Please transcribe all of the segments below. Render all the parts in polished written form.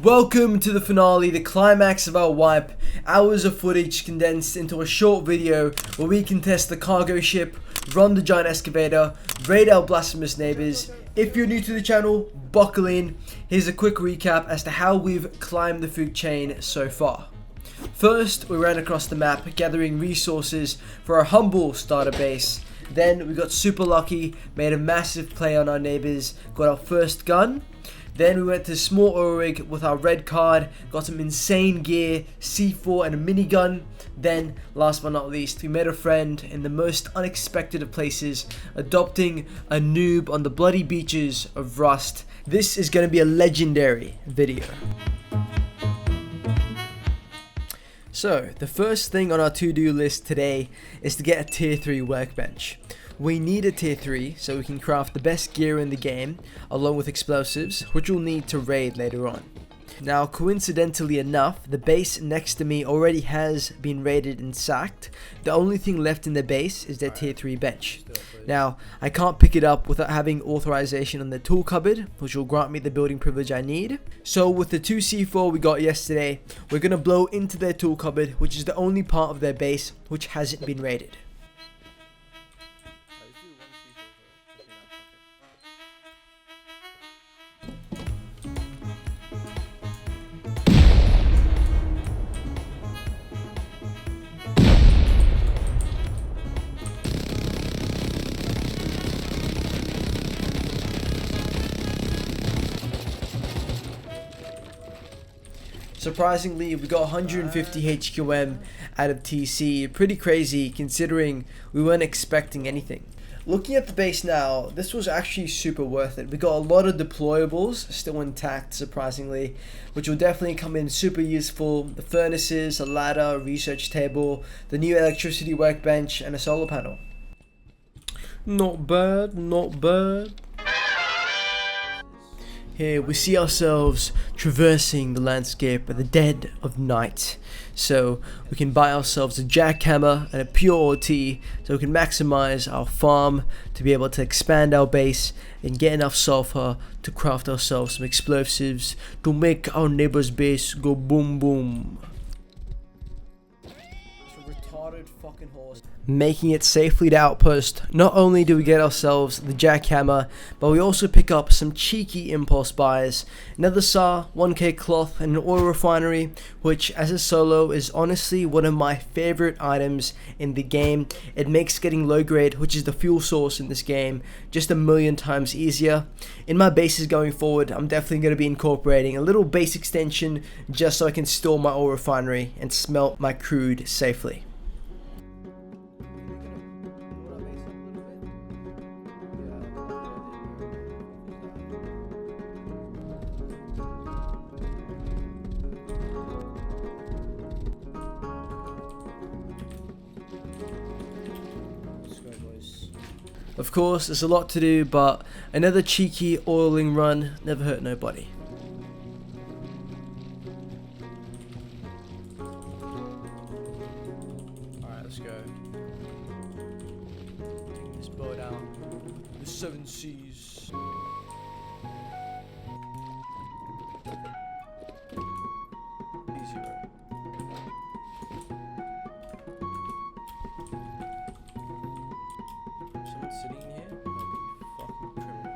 Welcome to the finale, the climax of our wipe. Hours of footage condensed into a short video where we can test the cargo ship, run the giant excavator, raid our blasphemous neighbors. If you're new to the channel, buckle in. Here's a quick recap as to how we've climbed the food chain so far. First, we ran across the map gathering resources for our humble starter base. Then we got super lucky, made a massive play on our neighbors, got our first gun. Then we went to a small oil rig with our red card, got some insane gear, C4 and a minigun. Then, last but not least, we met a friend in the most unexpected of places, adopting a noob on the bloody beaches of Rust. This is going to be a legendary video. So, the first thing on our to-do list today is to get a tier 3 workbench. We need a tier 3 so we can craft the best gear in the game, along with explosives, which we'll need to raid later on. Now, coincidentally enough, the base next to me already has been raided and sacked. The only thing left in the base is their tier 3 bench. Now, I can't pick it up without having authorization on the tool cupboard, which will grant me the building privilege I need. So with the 2 C4 we got yesterday, we're going to blow into their tool cupboard, which is the only part of their base which hasn't been raided. Surprisingly, we got 150 HQM out of TC. Pretty crazy considering we weren't expecting anything. Looking at the base now, this was actually super worth it. We got a lot of deployables still intact, surprisingly, which will definitely come in super useful. The furnaces, a ladder, a research table, the new electricity workbench, and a solar panel. Not bad, not bad. Here we see ourselves traversing the landscape at the dead of night. So we can buy ourselves a jackhammer and a pure OT so we can maximize our farm to be able to expand our base and get enough sulfur to craft ourselves some explosives to make our neighbor's base go boom boom. Retarded fucking horse. Making it safely to outpost, not only do we get ourselves the jackhammer, but we also pick up some cheeky impulse buys, another saw, 1k cloth, and an oil refinery, which as a solo is honestly one of my favorite items in the game. It makes getting low grade, which is the fuel source in this game, just a million times easier. In my bases going forward, I'm definitely going to be incorporating a little base extension just so I can store my oil refinery and smelt my crude safely. Of course, there's a lot to do, but another cheeky oiling run never hurt nobody. Alright, let's go. Taking this boat out. The 7 seas. Easy, bro. Sitting here? Fucking criminal.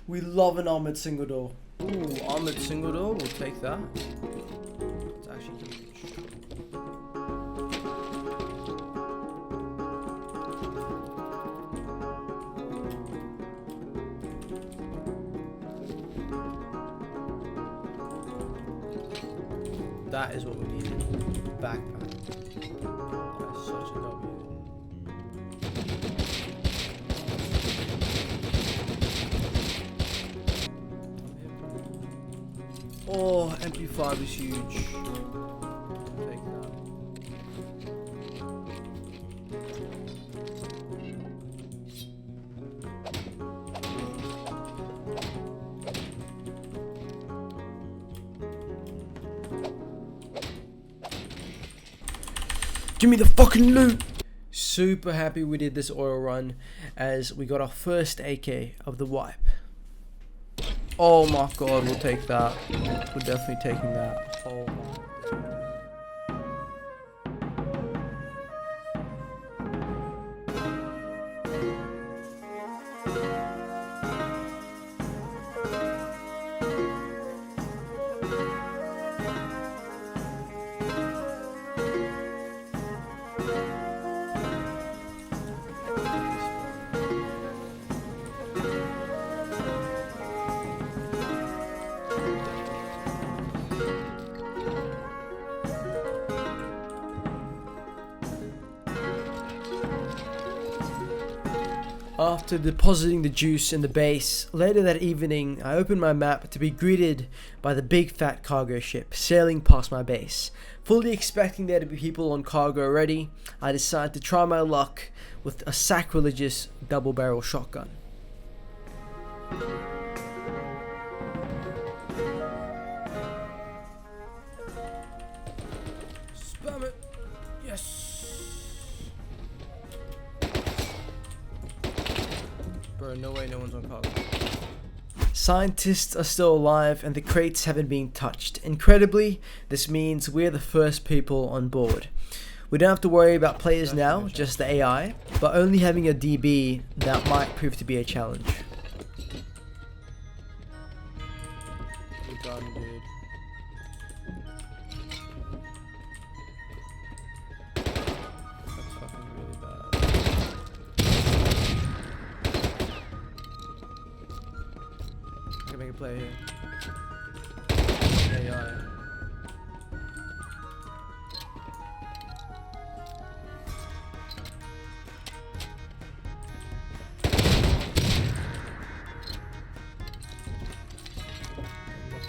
We love an armored single door. Ooh, armored single door, we'll take that. It's actually huge. That is what we need. Backpack. That is such a W. Oh, MP5 is huge. Take that. Give me the fucking loot! Super happy we did this oil run as we got our first AK of the wipe. Oh my god, we'll take that. We're definitely taking that. Oh my. After depositing the juice in the base, later that evening I opened my map to be greeted by the big fat cargo ship sailing past my base. Fully expecting there to be people on cargo already, I decided to try my luck with a sacrilegious double barrel shotgun. Spam it! Yes! Bro, no way no one's on cargo. Scientists are still alive and the crates haven't been touched. Incredibly, this means we're the first people on board. We don't have to worry about players now, just the AI, but only having a DB, that might prove to be a challenge. You're done, dude. That's fucking really bad. I can make a play here. AI.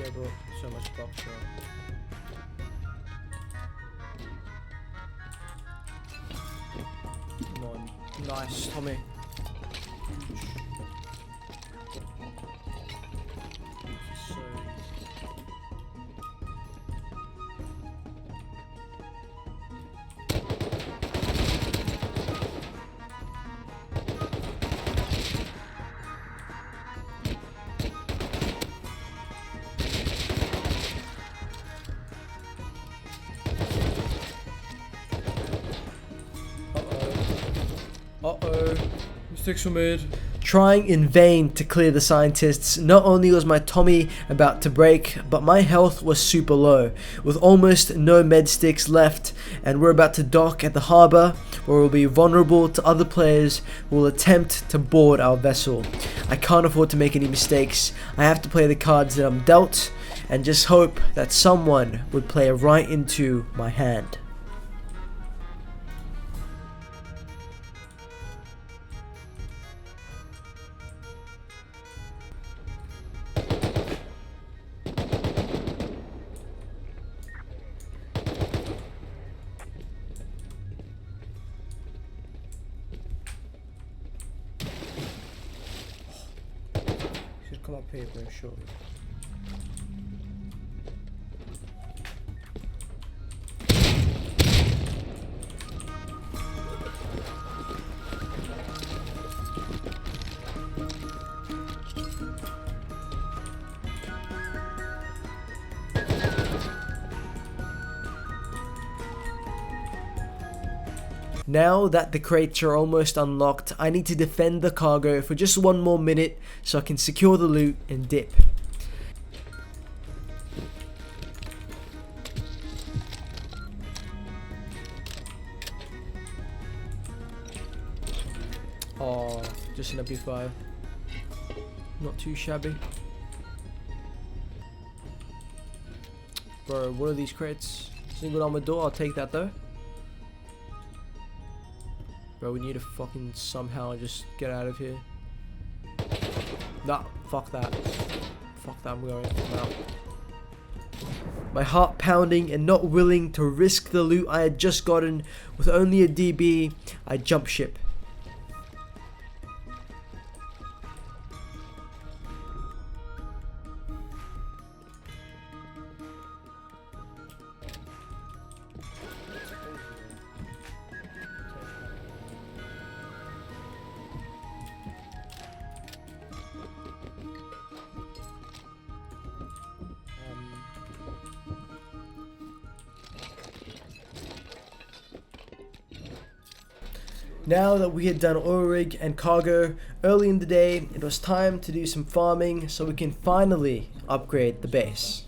I brought so much box shot. Come on. Nice, Tommy. Uh-oh. Mistakes were made. Trying in vain to clear the scientists, not only was my Tommy about to break, but my health was super low, with almost no med sticks left, and we're about to dock at the harbour, where we'll be vulnerable to other players who will attempt to board our vessel. I can't afford to make any mistakes. I have to play the cards that I'm dealt, and just hope that someone would play right into my hand. Come up here, bro, surely. Now that the crates are almost unlocked, I need to defend the cargo for just one more minute so I can secure the loot and dip. Oh, just an MP5. Not too shabby. Bro, what are these crates? Single armor door, I'll take that though. Bro, we need to fucking somehow just get out of here. Nah, fuck that. Fuck that, I'm going. I'm out. My heart pounding and not willing to risk the loot I had just gotten. With only a DB, I jumped ship. Now that we had done oil rig and cargo early in the day, it was time to do some farming so we can finally upgrade the base.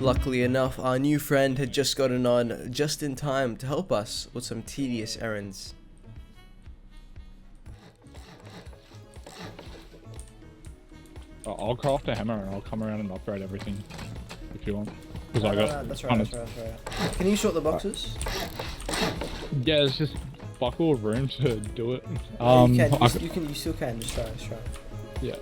Luckily enough, our new friend had just gotten on just in time to help us with some tedious errands. I'll craft a hammer and I'll come around and upgrade everything if you want. Because I got. That's right. Can you sort the boxes? Yeah, it's just buckle of room to do it. You still can. Just try. Yeah.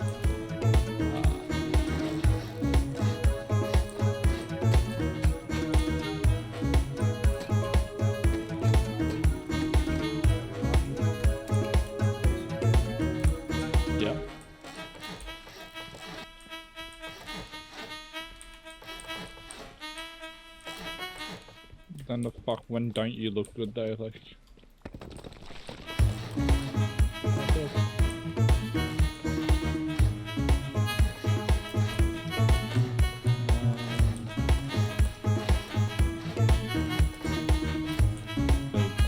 Then the fuck, when don't you look good though, like...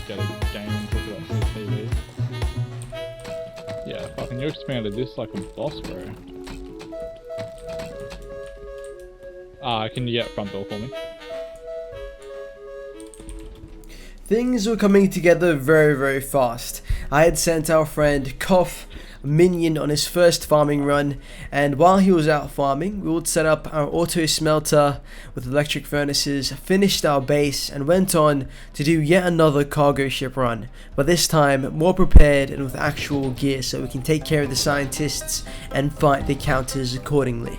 Get a game and put it up to the TV. Yeah, fucking you expanded this like a boss, bro. Can you get front door for me? Things were coming together very fast. I had sent our friend Koff a minion on his first farming run, and while he was out farming, we would set up our auto smelter with electric furnaces, finished our base, and went on to do yet another cargo ship run, but this time more prepared and with actual gear so we can take care of the scientists and fight the counters accordingly.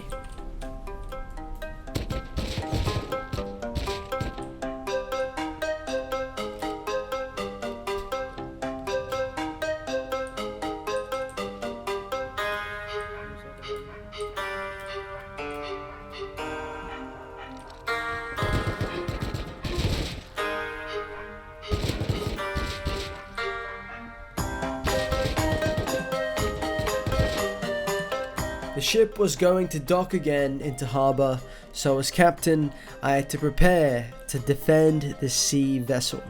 The ship was going to dock again into harbour, so as captain, I had to prepare to defend the sea vessel.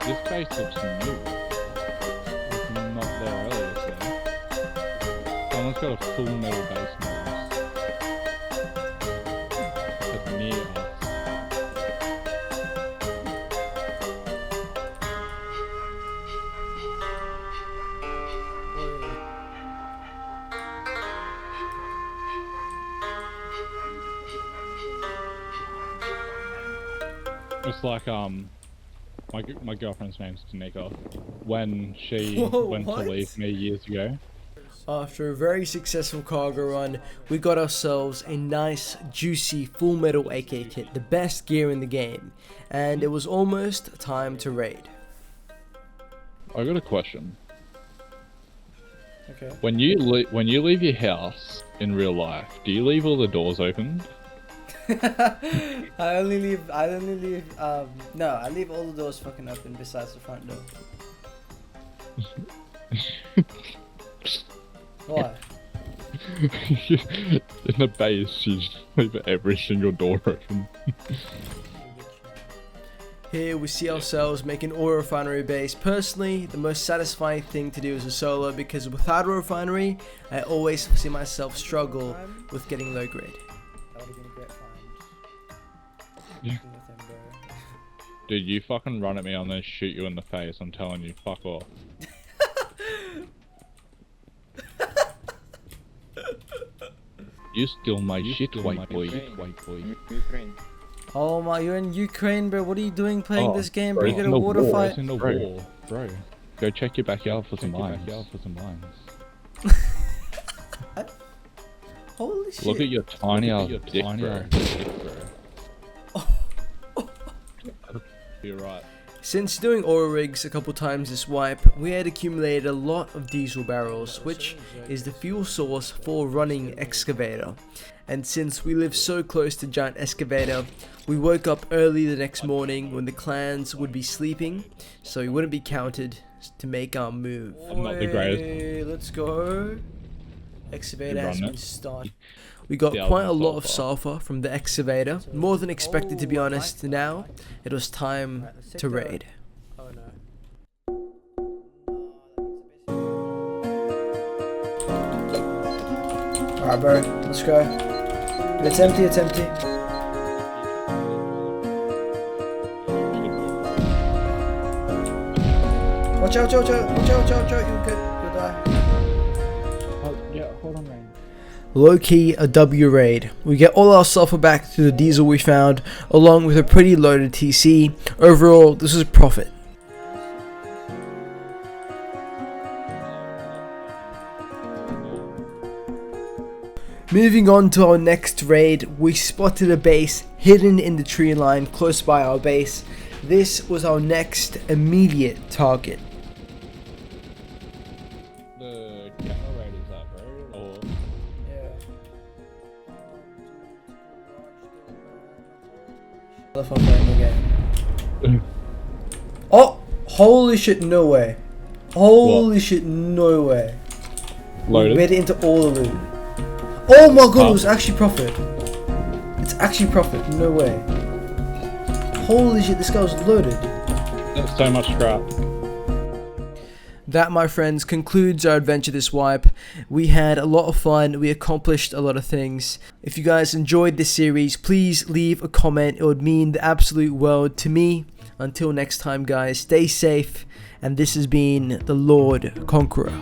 This base looks new. It's not there earlier today. Someone's got a full metal base now. It's near us. It's like my girlfriend's name's Tanika. When she went to leave me years ago, After a very successful cargo run, we got ourselves a nice, juicy, full metal AK kit, the best gear in the game, and it was almost time to raid. I got a question. Okay. When you leave your house in real life, do you leave all the doors open? I only leave, no, I leave all the doors fucking open besides the front door. Why? In the base, you just leave every single door open. Here we see ourselves making oil refinery base. Personally, the most satisfying thing to do as a solo, because without a refinery, I always see myself struggle with getting low grade. That would have been a great find. Dude, you fucking run at me, I'm gonna shoot you in the face. I'm telling you, fuck off. You steal my shit, white boy. Ukraine. Oh my, you're in Ukraine, bro. What are you doing playing this game, bro? Bro, You got a water fight. It's in the war, bro. Go check your backyard for some mines. Holy shit. Look at your tiny ass dick, bro. You're right. Since doing oil rigs a couple times this wipe, we had accumulated a lot of diesel barrels, which is the fuel source for running Excavator. And since we live so close to giant Excavator, we woke up early the next morning when the clans would be sleeping, so we wouldn't be counted to make our move. I'm not the greatest. Let's go. Excavator has been started. We got Yeah, quite a lot of sulfur from the Excavator, more than expected to be honest. Now it was time to raid. Oh no. Alright bro, let's go. It's empty, it's empty. Watch out, you're good, you'll die. Oh, yeah, hold on, man. Low-key a W raid. We get all our sulfur back through the diesel we found, along with a pretty loaded TC. Overall, this is a profit. Moving on to our next raid, we spotted a base hidden in the tree line close by our base. This was our next immediate target. The camera raid is that, bro? Or... Yeah. If I'm playing the game. Oh! Holy shit, no way. Holy shit, no way. Loaded? We made it into all the loot. Oh my god, it was actually profit. It's actually profit, no way. Holy shit, this guy was loaded. That's so much scrap. That, my friends, concludes our adventure this wipe. We had a lot of fun, we accomplished a lot of things. If you guys enjoyed this series, please leave a comment, it would mean the absolute world to me. Until next time guys, stay safe, and this has been the Lord Conqueror.